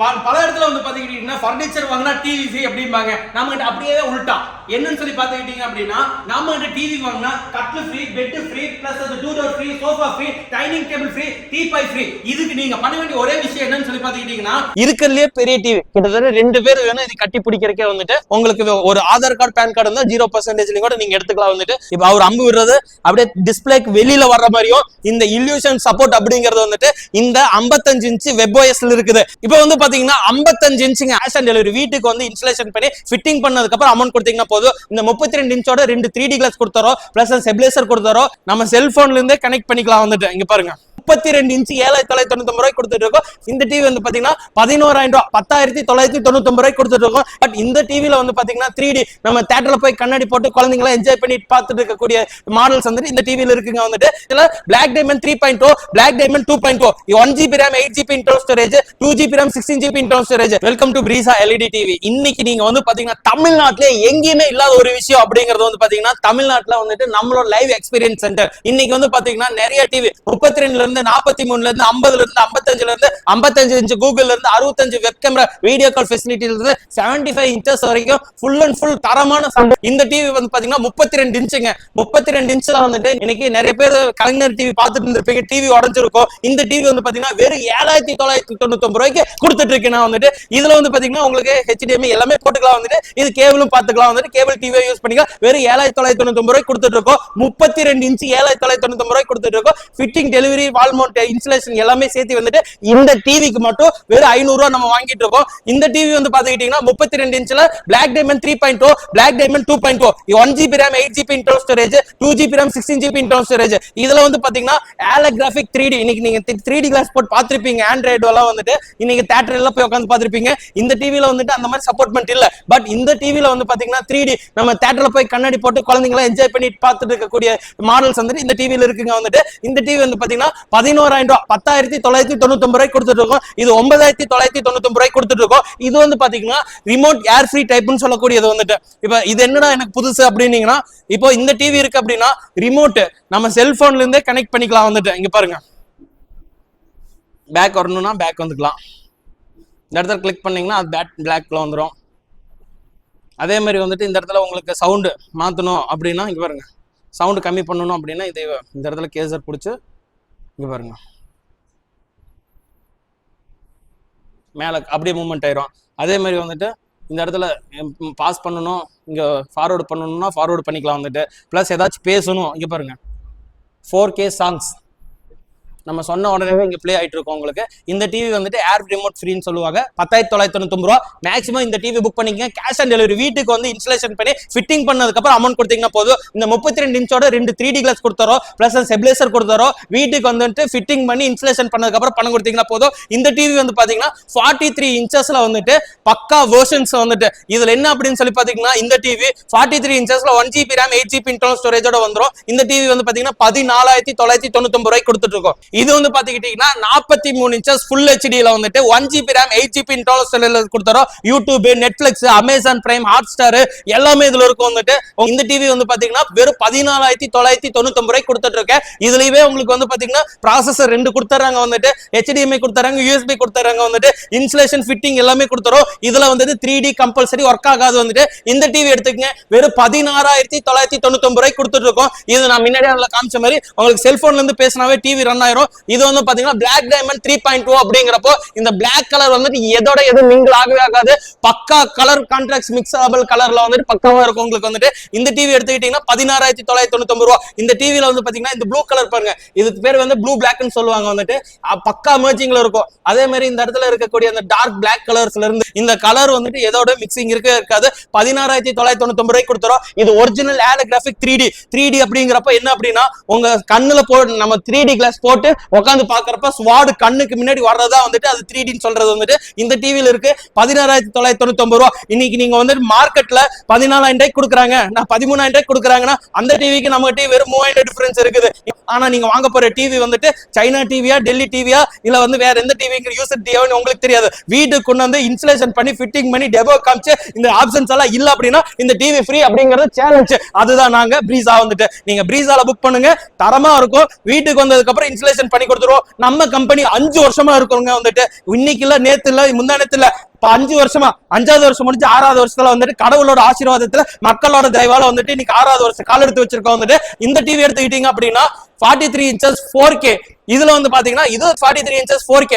பல இடத்துல வந்து பாத்துக்கிட்டீங்கன்னா ஃபர்னிச்சர் வாங்கினா டிவி ஃப்ரீ அப்படிம்பாங்க. நம்ம கிட்ட அப்படியே உள்டா என்னன்னு சொல்லி பாத்துக்கிட்டீங்க அப்படின்னா, நம்ம கிட்ட டிவி வாங்கினா கட்லு ஃப்ரீ, பெட் ஃப்ரீ, பிளஸ் அது 2 door free, sofa free, dining table free, teapoy free. இதுக்கு நீங்க பண்ண வேண்டிய ஒரே விஷயம் என்னன்னு சொல்லி பாத்துக்கிட்டீங்கன்னா, இருக்கிறதுலயே பெரிய டிவி கிட்டத்தட்ட 2 பேர் வேணும் இது கட்டி பிடிக்கிறக்கே வந்துட்டு உங்களுக்கு ஒரு ஆதார் கார்டு பேன் கார்டு இருந்தா 0% கூட நீங்க எடுத்துக்கலாம். வந்துட்டு இப்ப அவர் அம்பு விடுறது அப்படியே டிஸ்பிளேக்கு வெளியில வர்ற மாதிரியும் இந்த இல்யூஷன் சப்போர்ட் அப்படிங்கிறது வந்துட்டு இந்த 55 இன்ச் வெப்ஓஎஸ்ல இருக்குது. இப்ப வந்து பாத்தீங்கன்னா 55 இன்ச்சுங்க கேஷ் ஆன் டெலிவரி. வீட்டுக்கு வந்து இன்ஸ்டாலேஷன் பண்ணி ஃபிட்டிங் பண்ணதுக்கு அப்புறம் அமௌண்ட் கொடுத்தீங்கன்னா போதும். இந்த 32 இன்ச்சோட 2 3D கிளாஸ் கொடுத்தாரோ பிளஸ் ஸ்டெபிலைசர் கொடுத்தாரோ நம்ம செல்போன்ல இருந்தே கனெக்ட் பண்ணிக்கலாம். வந்துட்டு இங்க பாருங்க 32 இன்ச் 7,999 ரூபாய் கொடுத்துட்டு இருக்கோம். இந்த டிவி வந்து பாத்தீங்கன்னா 11,000 ரூபாய் 10,999 ரூபாய் கொடுத்துட்டு இருக்கோம். பட் இந்த டிவில வந்து பாத்தீங்கன்னா 3D நம்ம தியேட்டர்ல போய் கண்ணாடி போட்டு குழந்தைங்களை என்ஜாய் பண்ணி பார்த்துட்டு இருக்கக்கூடிய மாடல்ஸ் வந்து இந்த டிவில இருக்குங்க. வந்துட்டு இதுல Black Diamond 3.0, Black Diamond 2.0, 1GB RAM, 8GB internal storage, 2GB RAM, 16GB internal storage. Welcome to Breeza LED TV. இன்னைக்கு நீங்க வந்து பாத்தீங்கன்னா தமிழ்நாட்டுல எங்கேயுமே இல்லாத ஒரு விஷயம் அப்படிங்கிறது வந்து பாத்தீங்கன்னா தமிழ்நாட்டுல வந்துட்டு நம்மளோட லைவ் எக்ஸ்பீரியன்ஸ் சென்டர். இன்னைக்கு வந்து பாத்தீங்கன்னா நிறைய டிவி 32 ல 43 ல 50 ல 55 ல 55 இன்ச் கூகுள்ல 65 வெப் கேமரா வீடியோ கால் ஃபெசிலிட்டில 75 இன்ச்சஸ் வரைக்கும் ஃபுல் அண்ட் ஃபுல் தரமான சவுண்ட். இந்த டிவி வந்து பாத்தீங்கன்னா 32 இன்ச்சுங்க. 32 இன்ச்ல வந்துட்டு இன்னைக்கு நிறைய பேர் கலைஞர் டிவி பார்த்துட்டு இருந்திருப்பீங்க. டிவி உடைஞ்சிருக்கும். இந்த டிவி வந்து பாத்தீங்கன்னா வெறும் 7,999 ரூபாய்க்கு கொடுத்துட்டு இருக்கேன். நான் வந்துட்டு இதுல வந்து பாத்தீங்கன்னா உங்களுக்கு HDMI எல்லாமே போட்டுக்கலாம். வந்துட்டு இது கேபிளும் பாத்துக்கலாம். வந்துட்டு கேபிள் டிவியை யூஸ் பண்ணிக்கலாம். வெறும் 7,999 ரூபாய்க்கு கொடுத்துட்டு இருக்கோம். 32 இன்ச் 7,999 ரூபாய்க்கு கொடுத்துட்டு இருக்கோம். ஃபிட்டிங் டெலிவரி வால்மவுண்ட் இன்ஸ்டாலேஷன் எல்லாமே சேர்த்து வந்துட்டு இந்த டிவிக்கு மட்டும் வெறும் 500 ரூபாய் நம்ம வாங்கிட்டு இருக்கோம். இந்த டிவி வந்து பாத்துக்கிட்டீங்கன்னா 32 இன்ச்ல Black Diamond 3.0, Black Diamond 2.0, 1GB RAM, 8GB internal storage, 2GB RAM, 16GB internal storage. இதுல வந்து பாத்தீங்கன்னா holographic 3D. இன்னைக்கு நீங்க 3D கிளாஸ் போட்டு பாத்திருப்பீங்க. ஆண்ட்ராய்டு எல்லாம் வந்துட்டு இன்னைக்கு தியேட்டர் எல்லாம் போய் உட்கார்ந்து பாத்திருப்பீங்க. இந்த டிவில வந்துட்டு அந்த மாதிரி சப்போர்ட்மெண்ட் இல்ல. பட் இந்த டிவில வந்து பாத்தீங்கன்னா 3D நம்ம தியேட்டர்ல போய் கண்ணாடி போட்டு குழந்தைங்களை என்ஜாய் பண்ணி பார்த்துட்டு இருக்கக்கூடிய மாடல்ஸ் வந்துட்டு இந்த டிவில இருக்குங்க. வந்துட்டு இந்த டிவி வந்து பாத்தீங்கன்னா 11,000 ரூபாய் 10,999 ரூபாய் கொடுத்துட்டு இருக்கோம். இது 9,999 ரூபாய் கொடுத்துட்டு இருக்கோம். இது வந்து பாத்தீங்கன்னா ரிமோட் ஏர் ஃப்ரீ டைப்னு சொல்லக்கூடியது. வந்துட்டு இப்ப இது என்னடா எனக்கு புதுசு அப்படின்னீங்கன்னா, இப்போ இந்த டிவி இருக்கு அப்படின்னா ரிமோட் நம்ம செல்போன்ல இருந்தே கனெக்ட் பண்ணிக்கலாம். வந்துட்டு இங்க பாருங்க, பேக் வரணும்னா பேக் வந்துக்கலாம். இந்த இடத்துல கிளிக் பண்ணீங்கன்னா அது பிளாக்ல வந்துடும். அதே மாதிரி வந்துட்டு இந்த இடத்துல உங்களுக்கு சவுண்டு மாற்றணும் அப்படின்னா இங்கே பாருங்க, சவுண்டு கம்மி பண்ணணும் அப்படின்னா இதை இந்த இடத்துல கேசர் பிடிச்சி இங்கே பாருங்க மேலே அப்படியே மூவ்மெண்ட் ஆயிரும். அதே மாதிரி வந்துட்டு இந்த இடத்துல பாஸ் பண்ணணும், இங்கே ஃபார்வர்டு பண்ணணும்னா ஃபார்வர்டு பண்ணிக்கலாம். வந்துட்டு ப்ளஸ் ஏதாச்சும் பேசணும், இங்கே பாருங்க 4K சாங்ஸ் நம்ம சொன்ன உடனே இங்க பிளே ஆயிட்டு இருக்கும். உங்களுக்கு இந்த டிவி வந்துட்டு ஏர் ரிமோட் ஃப்ரீன்னு சொல்லுவாங்க. 10,999 ரூபாய் மேக்ஸிமம் இந்த டிவி புக் பண்ணிக்கங்க. Cash on delivery. வீட்டுக்கு வந்து இன்ஸ்டாலேஷன் பண்ணி ஃபிட்டிங் பண்ணதுக்கு அப்புறம் அமௌண்ட் கொடுத்தீங்கன்னா போதும். இந்த 32 இன்ச்சோட 2 3D கிளாஸ் கொடுத்தாரோ பிளஸ் ஸ்டெபிலைசர் கொடுத்தாரோ வீட்டுக்கு வந்துட்டு ஃபிட்டிங் பண்ணி இன்ஸ்டாலேஷன் பண்ணதுக்கு அப்புறம் பணம் கொடுத்தீங்கன்னா போதும். இந்த டிவி வந்து பாத்தீங்கன்னா 43 இன்ச்சஸ்ல வந்துட்டு பக்கா வெர்ஷன்ஸ் வந்துட்டு இதுல என்ன அப்படின்னு சொல்லி பாத்தீங்கன்னா, இந்த டிவி 43 இன்ச்சஸ்ல 1GB RAM, 8GB இன்டர்னல் ஸ்டோரேஜோட வந்துரும். இந்த டிவி வந்து பாத்தீங்கன்னா 14,999 ரூபாய் கொடுத்துட்டு இருக்கோம். இது வந்து பாத்துக்கிட்டீங்கன்னா 43 இன்ச்சஸ் ஃபுல் HDல வந்துட்டு 1GB RAM, 8GB internal storage கொடுத்தாரோ YouTube, Netflix, Amazon Prime, Hotstar எல்லாமே இதுல இருக்கும். வந்துட்டு இந்த டிவி வந்து பாத்தீங்கன்னா வெறும் 14,999 ரூபாய் கொடுத்துட்டு இருக்கேன். இதுலயே உங்களுக்கு வந்து பாத்தீங்கன்னா ப்ராசஸர் 2 கொடுத்துறாங்க. வந்துட்டு HDMI கொடுத்துறாங்க, USB கொடுத்துறாங்க. வந்துட்டு இன்ஸ்டலேஷன் ஃபிட்டிங் எல்லாமே கொடுத்துறோம். இதுல வந்துட்டு 3D கம்பல்சரி ஒர்க் ஆகாது. வந்துட்டு இந்த டிவி எடுத்துக்கங்க வெறும் 16,999 ரூபாய் கொடுத்துட்டு இருக்கோம். இது நான் முன்னாடியே காமிச்ச மாதிரி உங்களுக்கு செல்போன்ல இருந்து பேசினாவே டிவி ரன் ஆயிரும். இது வந்து பாத்தீங்கன்னா Black Diamond 3.0 அப்படிங்கிறப்போ இந்த Black கலர் வந்துட்டு எதோட எது மிங்கிள் ஆகவே ஆகாது. பக்கா கலர் கான்ட்ராக்ட் மிக்ஸபிள் கலர்ல வந்துட்டு பக்காவா இருக்கும். உங்களுக்கு வந்துட்டு இந்த டிவி எடுத்துக்கிட்டீங்கன்னா 16,999 ரூபாய். இந்த டிவில வந்து பாத்தீங்கன்னா இந்த ப்ளூ கலர் பாருங்க, இதுக்கு பேர் வந்து ப்ளூ பிளாக்னு சொல்லுவாங்க. வந்துட்டு பக்கா மர்ஜிங்ல இருக்கும். அதே மாதிரி இந்த இடத்துல இருக்கக்கூடிய அந்த டார்க் பிளாக் கலர்ஸ்ல இருந்து இந்த கலர் வந்துட்டு எதோட மிக்சிங் இருக்காது. 16,999 ரூபாய் கொடுத்துறோம். இது ஒரிஜினல் ஹாலோகிராஃபிக் 3D அப்படிங்கிறப்ப என்ன அப்படின்னா உங்க கண்ணுல நம்ம 3D கிளாஸ் போட்டு உட்காந்து பாக்குறப்ப ஸ்வாட் கண்ணுக்கு முன்னாடி வர்றதா வந்துட்டு அது 3Dன்னு சொல்றது வந்துட்டு இந்த டிவில இருக்கு. 16,999 ரூபாய். இன்னைக்கு நீங்க வந்து மார்க்கெட்ல 14,000 ரூபாய்க்கு கொடுக்குறாங்க, நான் 13,000 ரூபாய்க்கு கொடுக்குறாங்கன்னா அந்த டிவிக்கு நம்ம டிவி வெறும் 3,000 டிஃபரன்ஸ் இருக்குது. ஆனா நீங்க வாங்க போற டிவி வந்துட்டு சைனா டிவியா, டெல்லி டிவியா, இல்ல வந்து வேற எந்த டிவிங்கிற யூசர் டிவின்னு உங்களுக்கு தெரியாது. வீட்டுக்கு கொண்டு வந்து இன்ஸ்டாலேஷன் பண்ணி ஃபிட்டிங் பண்ணி டெமோ காமிச்சு இந்த ஆப்ஷன்ஸ் எல்லாம் இல்ல அப்படின்னா இந்த டிவி ஃப்ரீ அப்படிங்கறது சேலஞ்ச். அதுதான் நாங்க பிரீசா வந்துட்டு நீங்க பிரீசால புக் பண்ணுங்க, தரமா இருக்கும். வீட்டுக்கு வந்ததுக்கு அப்புறம் இன்ஸ்டாலேஷன் இன்ஸ்டாலேஷன் பண்ணி கொடுத்துருவோம். நம்ம கம்பெனி 5 வருஷமா இருக்கவங்க வந்துட்டு இன்னைக்கு இல்ல, நேத்து இல்ல, முந்தானத்துல இல்ல, இப்ப 5 வருஷமா, 5வது வருஷம் முடிஞ்சு 6வது வருஷத்துல வந்துட்டு கடவுளோட ஆசீர்வாதத்துல மக்களோட தயவால வந்துட்டு இன்னைக்கு 6வது வருஷம் கால் எடுத்து வச்சிருக்கோம். வந்துட்டு இந்த டிவி எடுத்துக்கிட்டீங்க அப்படின்னா 43 inches 4K. இதுல வந்து பாத்தீங்கன்னா இது 43 inches 4K.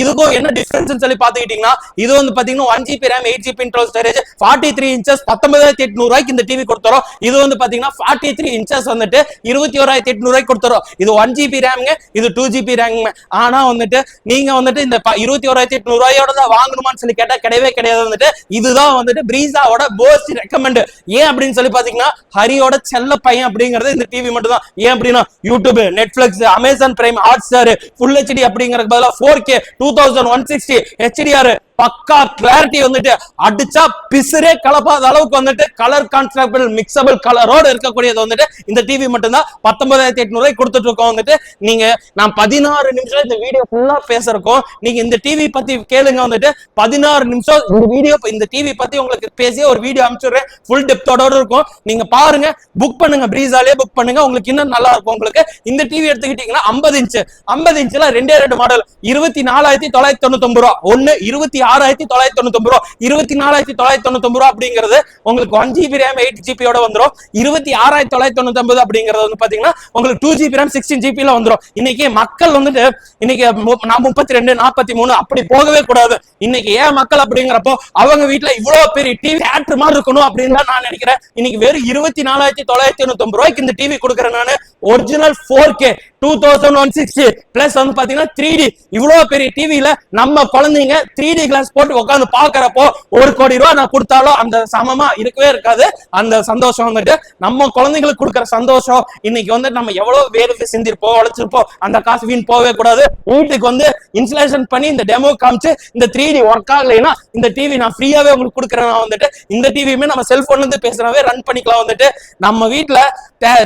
இதுக்கும் என்ன டிஃபரன்ஸ் சொல்லி பாத்துக்கிட்டீங்கன்னா இது வந்து பாத்தீங்கன்னா 1GB RAM 8GB internal storage 43 inches 19,800 ரூபாய்க்கு இந்த டிவி கொடுத்துறோம். இது வந்து பாத்தீங்கன்னா 43 inches வந்துட்டு 21,800 ரூபாய்க்கு கொடுத்துறோம். இது 1GB RAM, இது 2GB RAM. ஆனா வந்துட்டு நீங்க வந்துட்டு இந்த 21,800 ரூபாயோட தான் வாங்கணுமான்னு சொல்லி கேட்டா கிடையவே கிடையாது. வந்துட்டு இதுதான் வந்துட்டு பிரீசாவோட மோஸ்ட் ரெக்கமெண்ட். ஏன் அப்படின்னு சொல்லி பாத்தீங்கன்னா ஹரியோட செல்ல பையன் அப்படிங்கிறது இந்த டிவி மட்டும் தான். ஏன் அப்படின்னா YouTube, Netflix, Amazon prime, Hotstar, full HD அப்படிங்கறதுக்கு பதிலா 4K 2160 HDR பக்கா கிளாரிட்டி வந்துட்டு அடிச்சா பிசுரே கலப்பாத அளவுக்கு வந்துட்டு கலர் கான்ஸ்ட்ரக்டபிள் மிக்சபிள் கலரோட இருக்கக்கூடியது வந்துட்டு இந்த டிவி மட்டும் தான் 19,800 ரூபாய்க்கு கொடுத்துட்டு இருக்கோம். வந்துட்டு நீங்க நான் 16 நிமிஷம் இந்த வீடியோ ஃபுல்லா பேசுறோம். நீங்க இந்த டிவி பத்தி கேளுங்க. வந்துட்டு 16 நிமிஷம் இந்த வீடியோ, இந்த டிவி பத்தி உங்களுக்கு பேசி ஒரு வீடியோ அனுப்பிச்சுடுறேன். ஃபுல் டெப்தோட இருக்கும். நீங்க பாருங்க, புக் பண்ணுங்க, பிரீசாலே புக் பண்ணுங்க. உங்களுக்கு இன்னும் நல்லா இருக்கும். உங்களுக்கு இந்த டிவி எடுத்துக்கிட்டீங்கன்னா 50 இன்ச்ல 2 மாடல் 24,999 ரூபா, ஒன்னு 26,999 ரூபா, 24,999 ரூபா அப்படிங்கிறது உங்களுக்கு 1GB RAM 8GB யோட வந்துரும். 26,999 அப்படிங்கிறது வந்து பாத்தீங்கன்னா உங்களுக்கு 2GB RAM 16GB ல வந்துரும். இன்னைக்கு மக்கள் வந்துட்டு இன்னைக்கு 32 43 அப்படி போகவே கூடாது. இன்னைக்கு ஏன் மக்கள் அப்படிங்கிறப்போ அவங்க வீட்டுல இவ்வளவு பெரிய டிவி தியேட்டர் மாதிரி இருக்கணும் அப்படின்னு நான் நினைக்கிறேன். இன்னைக்கு வெறும் 24,999 ரூபாய்க்கு இந்த டிவி கொடுக்குறேன் நானு. ஒரிஜினல் 4K 2160 பிளஸ் வந்து பாத்தீங்கன்னா 3D. இவ்வளவு பெரிய டிவில நம்ம குழந்தைங்க 3D கிளாஸ் போட்டு உட்காந்து பாக்குறப்போ 1 கோடி ரூபாய் நான் கொடுத்தாலும் அந்த சமமா இருக்கவே இருக்காது. அந்த சந்தோஷம் வந்துட்டு நம்ம குழந்தைங்களுக்கு கொடுக்குற சந்தோஷம். இன்னைக்கு வந்து நம்ம எவ்வளவு வேறு சிந்திருப்போம், உழைச்சிருப்போம், அந்த காசு வீண் போகவே கூடாது. வீட்டுக்கு வந்து இன்ஸ்டாலேஷன் பண்ணி இந்த டெமோ காமிச்சு இந்த 3D ஒர்க் ஆகலைன்னா இந்த டிவி நான் ஃப்ரீயாவே உங்களுக்கு கொடுக்குறேன். வந்துட்டு இந்த டிவியுமே நம்ம செல்போன்ல இருந்து பேசுறவே ரன் பண்ணிக்கலாம். வந்துட்டு நம்ம வீட்டுல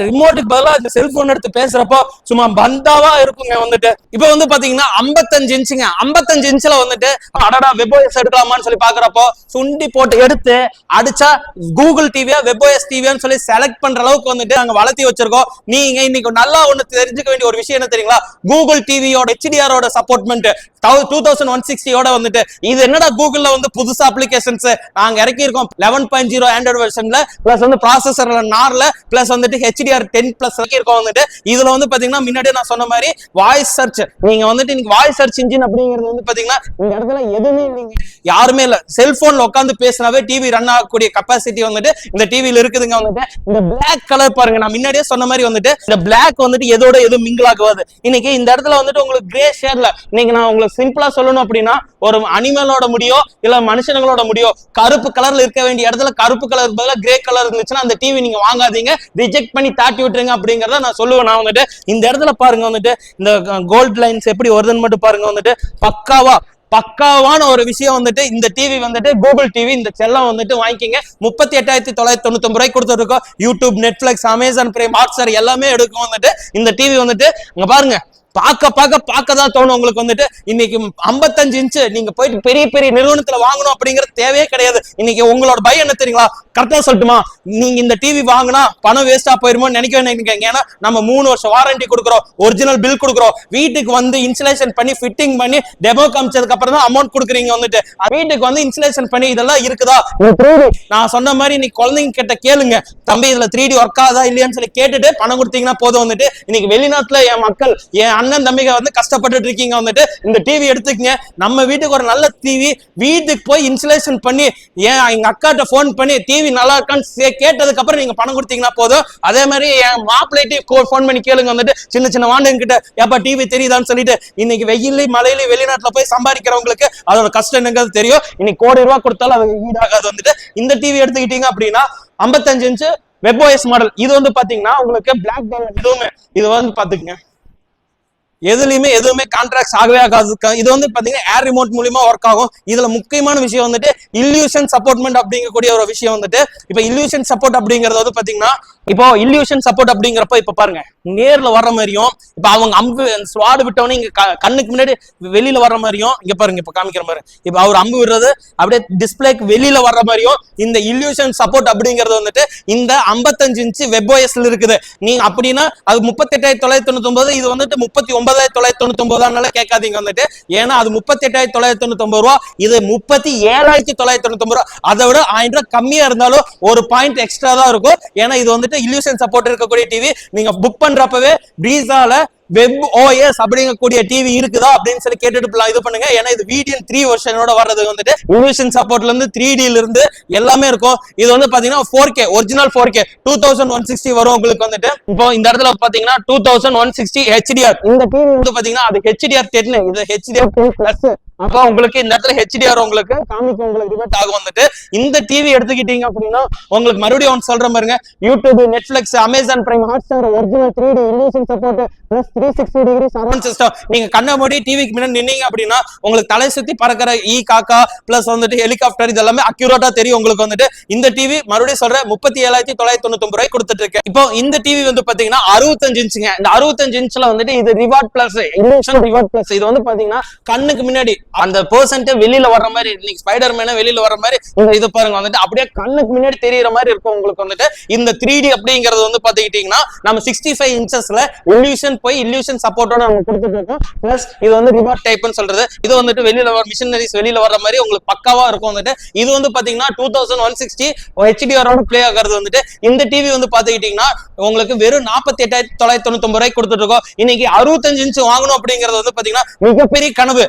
ரிமோட்டுக்கு பதிலாக இந்த செல்போன் எடுத்து பேசுறப்போ சும்மா பந்தாவா இருக்குங்க. வந்துட்டு இப்ப வந்து பாத்தீங்கன்னா 55 இன்ச்சுங்க. 55 இன்ச்ல வந்துட்டு அடடா வெப்ஓஎஸ் எடுக்கலாமான்னு சொல்லி பாக்குறப்போ சுண்டி போட்டு எடுத்து அடிச்சா கூகுள் டிவியா வெப்ஓஎஸ் டிவியான்னு சொல்லி செலக்ட் பண்ற அளவுக்கு வந்துட்டு நாங்க வளர்த்தி வச்சிருக்கோம். நீங்க இன்னைக்கு நல்லா ஒண்ணு தெரிஞ்சுக்க வேண்டிய ஒரு விஷயம் என்ன தெரியுங்களா? கூகுள் டிவியோட HDR சப்போர்ட்மெண்ட் 2160 வந்துட்டு இது என்னடா கூகுள்ல வந்து புதுசா அப்ளிகேஷன்ஸ் நாங்க இறக்கி இருக்கோம். 11.0 ஆண்ட்ராய்டு வெர்ஷன்ல பிளஸ் வந்து ப்ராசஸர்ல நார்ல பிளஸ் வந்துட்டு HDR 10+ இறக்கி இருக்கோம். வந்துட்டு இதுல வந்து பாத்தீங்கன்னா முன்னாடியே நான் சொன்ன மாதிரி வாய்ஸ் சர்ச், நீங்க வந்துட்டு இன்னைக்கு வாய்ஸ் சர்ச் இன்ஜின் அப்படிங்கிறது வந்து பாத்தீங்கன்னா இந்த இடத்துல எதுவுமே நீங்க யாருமே இல்ல, செல்போன்ல உட்காந்து பேசினாவே டிவி ரன் ஆகக்கூடிய கெப்பாசிட்டி வந்துட்டு இந்த டிவில இருக்குதுங்க. வந்துட்டு இந்த பிளாக் கலர் பாருங்க, நான் முன்னாடியே சொன்ன மாதிரி வந்துட்டு இந்த பிளாக் வந்துட்டு எதோட எதுவும் மிங்கிள் ஆகாது. இன்னைக்கு இந்த இடத்துல வந்துட்டு உங்களுக்கு கிரே ஷேட்ல, இன்னைக்கு நான் உங்களுக்கு சிம்பிளா சொல்லணும் அப்படின்னா ஒரு அனிமலோட முடியோ இல்ல மனுஷங்களோட முடியோ கருப்பு கலர்ல இருக்க வேண்டிய இடத்துல கருப்பு கலர் பதிலா கிரே கலர் இருந்துச்சுன்னா அந்த டிவி நீங்க வாங்காதீங்க, ரிஜெக்ட் பண்ணி தாட்டி விட்டுருங்க அப்படிங்கறத நான் சொல்லுவேன். நான் வந்துட்டு இந்த இடத்துல பாருங்க, வந்துட்டு இந்த கோல்ட் லைன்ஸ் எப்படி வருதுன்னு மட்டும் பாருங்க. வந்துட்டு பக்காவான ஒரு விஷயம் வந்துட்டு இந்த டிவி வந்துட்டு கூகுள் டிவி இந்த செல்லம் வந்துட்டு வாங்கிக்கிங்க. 38,999 ரூபாய்க்கு கொடுத்துருக்கோம். YouTube, Netflix, Amazon prime, Hotstar எல்லாமே எடுக்கும். வந்துட்டு இந்த டிவி வந்துட்டு இங்க பாருங்க, பார்க்க தான் தோணும் உங்களுக்கு. வந்துட்டு இன்னைக்கு 55 இன்ச்சு நீங்க போயிட்டு பெரிய பெரிய நிறுவனத்துல வாங்கணும் அப்படிங்கிறது தேவையே கிடையாது. இன்னைக்கு உங்களோட பயம் என்ன தெரியுங்களா? கரெக்டா சொல்லட்டுமா? நீங்க இந்த டிவி வாங்கினா பணம் வேஸ்டா போயிருமோன்னு நினைக்கிறேன். ஏன்னா நம்ம 3 வருஷம் வாரண்டி கொடுக்குறோம், ஒரிஜினல் பில் கொடுக்குறோம், வீட்டுக்கு வந்து இன்ஸ்டாலேஷன் பண்ணி ஃபிட்டிங் பண்ணி டெமோ காமிச்சதுக்கு அப்புறம் தான் அமௌண்ட் கொடுக்குறீங்க. வந்துட்டு வீட்டுக்கு வந்து இன்ஸ்டாலேஷன் பண்ணி இதெல்லாம் இருக்குதா? நான் சொன்ன மாதிரி இன்னைக்கு குழந்தைங்க கிட்ட கேளுங்க, தம்பி இதுல 3D ஒர்க் ஆகுதா இல்லையான்னு சொல்லி கேட்டுட்டு பணம் கொடுத்தீங்கன்னா போதும். வந்துட்டு இன்னைக்கு வெளிநாட்டுல என் மக்கள், என் அண்ணன் தம்பிங்க வந்து கஷ்டப்பட்டு இருக்கீங்க. வந்துட்டு இந்த டிவி எடுத்துக்கங்க. நம்ம வீட்டுக்கு ஒரு நல்ல டிவி வீட்டுக்கு போய் இன்ஸ்டாலேஷன் பண்ணி எங்க அக்காட்ட போன் பண்ணி டிவி நல்லா இருக்கான்னு கேட்டதுக்கு அப்புறம் நீங்க பணம் கொடுத்தீங்கன்னா போதும். அதே மாதிரி என் மாப்பிள்ளைட்டு போன் பண்ணி கேளுங்க. வந்துட்டு சின்ன வாண்டுங்க கிட்ட எப்ப டிவி தெரியுதான்னு சொல்லிட்டு இன்னைக்கு வெயில மழையில வெளிநாட்டுல போய் சம்பாதிக்கிறவங்களுக்கு அதோட கஷ்டம் என்னங்கிறது தெரியும். இன்னைக்கு கோடி ரூபாய் கொடுத்தாலும் அது ஈடாகாது. வந்துட்டு இந்த டிவி எடுத்துக்கிட்டீங்க அப்படின்னா 55 இன்ச்சு வெப்ஓஎஸ் மாடல். இது வந்து பாத்தீங்கன்னா உங்களுக்கு பிளாக் டைமண்ட் எதுவுமே இது வந்து பாத்துக்கங்க, எதுவுமே கான்ட்ராக்ட் ஆகவே ஆகாது. இது வந்து பாத்தீங்கன்னா ஏர் ரிமோட் மூலமா ஒர்க் ஆகும். இதுல முக்கியமான விஷயம் வந்துட்டு இல்லியூஷன் சப்போர்ட்மெண்ட் அப்படிங்கக்கூடிய ஒரு விஷயம். வந்துட்டு இப்ப இல்லியூஷன் சப்போர்ட் அப்படிங்கறது வந்து பாத்தீங்கன்னா இப்போ இல்லியூஷன் சப்போர்ட் அப்படிங்கிறப்ப இப்ப பாருங்க நேர்ல வர்ற மாதிரியும், இப்ப அவங்க அம்பு ஸ்வாடு விட்டவனே இங்க கண்ணுக்கு முன்னாடி வெளியில வர்ற மாதிரியும், இங்க பாருங்க இப்ப காமிக்கிற மாதிரி இப்ப அவர் அம்பு விடுறது அப்படியே டிஸ்பிளேக்கு வெளியில வர்ற மாதிரியும் இந்த இல்லியூஷன் சப்போர்ட் அப்படிங்கிறது வந்துட்டு இந்த 55 இன்ச்சு வெப்ஓஎஸ்ல இருக்குது. நீங்க அப்படின்னா அது 38,999, இது வந்துட்டு 39,999 29,999 கேட்காதீங்க வந்துட்டு. ஏன்னா அது 38,999 ரூபா, இது 37,999 ரூபா. அதை விட 1000 ரூபாய் கம்மியா இருந்தாலும் ஒரு பாயிண்ட் எக்ஸ்ட்ரா தான் இருக்கும். ஏன்னா இது வந்துட்டு இல்லூஷன் சப்போர்ட் இருக்கக்கூடிய டிவி. நீங்க புக் பண்றப்பவே பிரீசால வெப் ஓஎஸ் அப்படிங்கக்கூடிய டிவி இருக்குதா அப்படின்னு சொல்லி கேட்டுட்டு இது பண்ணுங்க. ஏன்னா இது VDN 3 வெர்ஷனோட வர்றது வந்துட்டு இல்லூஷன் சப்போர்ட்ல இருந்து 3D ல இருந்து எல்லாமே இருக்கும். இது வந்து பாத்தீங்கன்னா 4K ஒரிஜினல் 4K 2160 வரும் உங்களுக்கு வந்துட்டு. இப்போ இந்த இடத்துல பாத்தீங்கன்னா 2160 HDR. இந்த டிவி வந்து பாத்தீங்கன்னா அது HDR 10, இது HDR 10+. அப்போ உங்களுக்கு இந்த இடத்துல HDR உங்களுக்கு காமிக்கும், உங்களுக்கு ரிவர்ட் ஆகும் வந்துட்டு. இந்த டிவி எடுத்துக்கிட்டீங்க அப்படின்னா உங்களுக்கு மறுபடியும் ஒன்று சொல்ற பாருங்க, YouTube, Netflix, Amazon prime, Hotstar, original 3D illusion support plus 360 degree surround system. நீங்க கண்ண மூடி டிவிக்கு முன்னாடி நின்னீங்க அப்படின்னா உங்களுக்கு தலை சுத்தி பறக்கிற காக்கா பிளஸ் வந்துட்டு ஹெலிகாப்டர் இது எல்லாமே அக்யூரேட்டா தெரியும் உங்களுக்கு வந்துட்டு. இந்த டிவி மறுபடியும் சொல்றேன் 37,999 ரூபாய் கொடுத்துட்டு இருக்கு. இப்போ இந்த டிவி வந்து பாத்தீங்கன்னா 65 இன்ச்சுங்க. இந்த 65 இன்ச்ல வந்துட்டு இது reward plus, illusion reward plus. இது வந்து பாத்தீங்கன்னா கண்ணுக்கு முன்னாடி அந்த பெர்சன்ட் வெளியில வர்ற மாதிரி, இன்னைக்கு ஸ்பைடர் மேன வெளியில வர்ற மாதிரி இது பாருங்க வந்துட்டு அப்படியே கண்ணுக்கு முன்னாடி தெரியற மாதிரி இருக்கும் உங்களுக்கு வந்துட்டு. இந்த 3D அப்படிங்கிறது வந்து பாத்துக்கிட்டீங்கன்னா நம்ம 65 இன்ச்சஸ்ல இல்லூஷன் போய் இல்லூஷன் சப்போர்ட்டோட நம்ம கொடுத்துட்டு இருக்கோம். பிளஸ் இது வந்து ரிவார்ட் டைப்னு சொல்றது. இது வந்துட்டு வெளியில வர மிஷினரிஸ் வெளியில வர்ற மாதிரி உங்களுக்கு பக்காவா இருக்கும் வந்துட்டு. இது வந்து பாத்தீங்கன்னா 2160 HDR ஓட பிளே ஆகிறது வந்துட்டு. இந்த டிவி வந்து பாத்துக்கிட்டீங்கன்னா உங்களுக்கு வெறும் 48,999 ரூபாய் கொடுத்துட்டு இருக்கோம். இன்னைக்கு 65 இன்ச் வாங்கணும் அப்படிங்கிறது வந்து பாத்தீங்கன்னா மிகப்பெரிய கனவு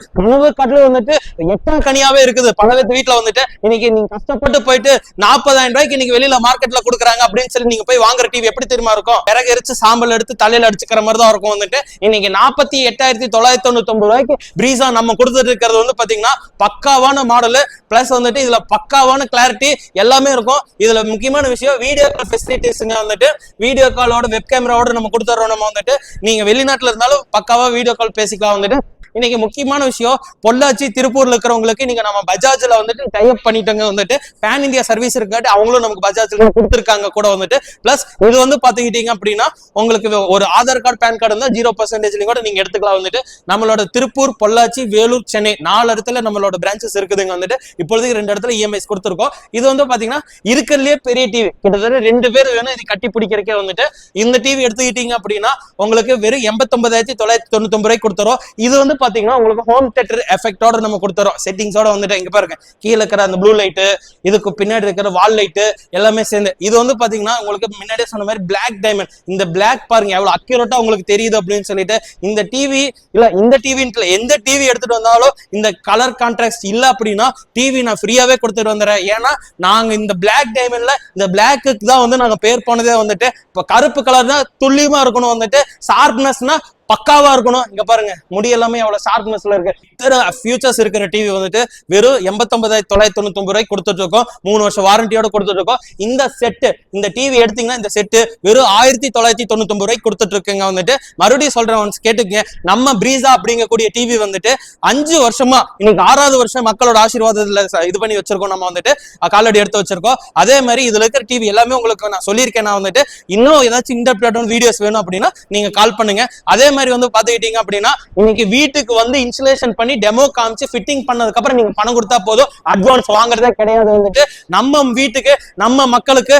கட்டல வந்துட்டு 8 கனியாவே இருக்குது பல வீட்டுல வந்துட்டு. இன்னைக்கு நீங்க கஷ்டப்பட்டு போயிட்டு 40,000 ரூபாய்க்கு இன்னைக்கு வெளியில மார்க்கெட்ல கொடுக்குறாங்க அப்படின்னு சொல்லி நீங்க போய் வாங்குற டிவி எப்படி தெரியுமா இருக்கும்? பிறகு எரிச்சு சாம்பல் எடுத்து தலையில அடிச்சுக்கிற மாதிரி தான் இருக்கும் வந்துட்டு. இன்னைக்கு 48,999 ரூபாய்க்கு பிரீசா நம்ம கொடுத்துட்டு இருக்கிறது வந்து பாத்தீங்கன்னா பக்காவான மாடல் பிளஸ் வந்துட்டு இதுல பக்காவான கிளாரிட்டி எல்லாமே இருக்கும். இதுல முக்கியமான விஷயம் வீடியோ கால் ஃபெசிலிட்டிஸ்ங்க வந்துட்டு. வீடியோ காலோட வெப் கேமராவோட நம்ம கொடுத்துறோம். நம்ம வந்துட்டு நீங்க வெளிநாட்டுல இருந்தாலும் பக்காவா வீடியோ கால் பேசிக்கலாம் வந்துட்டு. இன்னைக்கு முக்கியமான விஷயம் பொள்ளாச்சி, திருப்பூர்ல இருக்கிறவங்களுக்கு நீங்க நம்ம பஜாஜ்ல வந்துட்டு டைப் பண்ணிட்டோங்க வந்துட்டு. பேன் இந்தியா சர்வீஸ் இருக்காட்டி அவங்களும் நமக்கு பஜாஜ்ல கொடுத்துருக்காங்க கூட வந்துட்டு. பிளஸ் இது வந்து பாத்துக்கிட்டீங்க அப்படின்னா உங்களுக்கு ஒரு ஆதார் கார்டு, பேன் கார்டு இருந்தா 0% கூட நீங்க எடுத்துக்கலாம் வந்துட்டு. நம்மளோட திருப்பூர், பொள்ளாச்சி, வேலூர், சென்னை 4 இடத்துல நம்மளோட பிரான்ச்சஸ் இருக்குதுங்க வந்துட்டு. இப்பொழுதுக்கு 2 இடத்துல EMIs கொடுத்துருக்கோம். இது வந்து பாத்தீங்கன்னா இருக்கிறதுலயே பெரிய டிவி, கிட்டத்தட்ட 2 பேர் வேணும் இது கட்டி பிடிக்கிறக்கே வந்துட்டு. இந்த டிவி எடுத்துக்கிட்டீங்க அப்படின்னா உங்களுக்கு வெறும் 89,999 ரூபாய் கொடுத்துரும். இது வந்து பாத்தீங்கன்னா உங்களுக்கு ஹோம் தியேட்டர் எஃபெக்டோட நம்ம கொடுத்துறோம். செட்டிங்ஸோட வந்துட்டு இங்க பாருங்க கீழே இருக்கிற அந்த ப்ளூ லைட், இதுக்கு பின்னாடி இருக்கிற வால் லைட் எல்லாமே சேர்ந்து இது வந்து பாத்தீங்கன்னா உங்களுக்கு முன்னாடியே சொன்ன மாதிரி பிளாக் டைமண்ட். இந்த பிளாக் பாருங்க எவ்வளவு அக்யூரேட்டா உங்களுக்கு தெரியுது அப்படின்னு சொல்லிட்டு. இந்த டிவி இல்ல இந்த டிவி எந்த டிவி எடுத்துட்டு வந்தாலும் இந்த கலர் கான்ட்ராஸ்ட் இல்ல அப்படின்னா டிவி நான் ஃப்ரீயாவே கொடுத்துட்டு வந்துடுறேன். ஏன்னா நாங்க இந்த பிளாக் டைமண்ட்ல இந்த பிளாக்கு தான் வந்து நாங்க பேர் போனதே வந்துட்டு. இப்ப கருப்பு கலர் தான் துல்லியமா இருக்கணும் வந்துட்டு, ஷார்ப்னஸ்னா பக்காவா இருக்கணும். இங்க பாருங்க முடி எல்லாமே எவ்வளவு ஷார்ப்னஸ்ல இருக்கு. இத்தனை ஃபியூச்சர்ஸ் இருக்கிற டிவி வந்துட்டு வெறும் 89,999 ரூபாய் கொடுத்துட்டு இருக்கோம். 3 வருஷம் வாரண்டியோட கொடுத்துட்டு இருக்கோம். இந்த செட்டு, இந்த டிவி எடுத்தீங்கன்னா இந்த செட்டு வெறும் 1999 ரூபாய்க்கு கொடுத்துட்டு இருக்குங்க வந்துட்டு. மறுபடியும் சொல்றேன், ஒன்ஸ் கேட்டுக்கங்க. நம்ம பிரீசா அப்படிங்கக்கூடிய டிவி வந்துட்டு 5 வருஷமா இன்னைக்கு 6வது வருஷம் மக்களோட ஆசீர்வாதத்துல இது பண்ணி வச்சிருக்கோம். நம்ம வந்துட்டு காலடி எடுத்து வச்சிருக்கோம். அதே மாதிரி இதுல இருக்கிற டிவி எல்லாமே உங்களுக்கு நான் சொல்லியிருக்கேன். நான் வந்துட்டு இன்னும் ஏதாச்சும் இன்டர்பிரேட்டான வீடியோஸ் வேணும் அப்படின்னா நீங்க கால் பண்ணுங்க. அதே மாதிரி வந்து பாத்துக்கிட்டீங்க அப்படின்னா இன்னைக்கு வீட்டுக்கு வந்து இன்ஸ்டலேஷன் பண்ணி டெமோ காமிச்சு ஃபிட்டிங் பண்ணதுக்கு அப்புறம் நீங்க பணம் கொடுத்தா போதும். அட்வான்ஸ் வாங்குறதே கிடையாது வந்துட்டு. நம்ம வீட்டுக்கு நம்ம மக்களுக்கு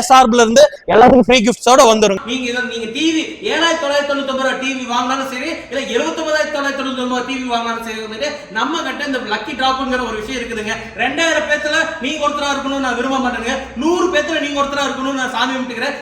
சார்பில் இருந்து எல்லாத்துக்கும் ஃப்ரீ கிஃப்ட்ஸோட வந்துரும். நீங்க டிவி 7,999 ரூபாய் டிவி வாங்கினாலும் சரி, இல்ல 79,999 டிவி வாங்கினாலும் சரி வந்துட்டு நம்ம கிட்ட இந்த லக்கி டிராப்ங்கிற ஒரு விஷயம் இருக்குதுங்க. 2000 பேத்துல நீங்க ஒருத்தரா இருக்கணும்னு நான் விரும்ப மாட்டேங்க. 100 பேத்துல நீங்க ஒருத்தரா இருக்கணும்னு நான் சாமி கும்பிட்டுக்கிறேன்.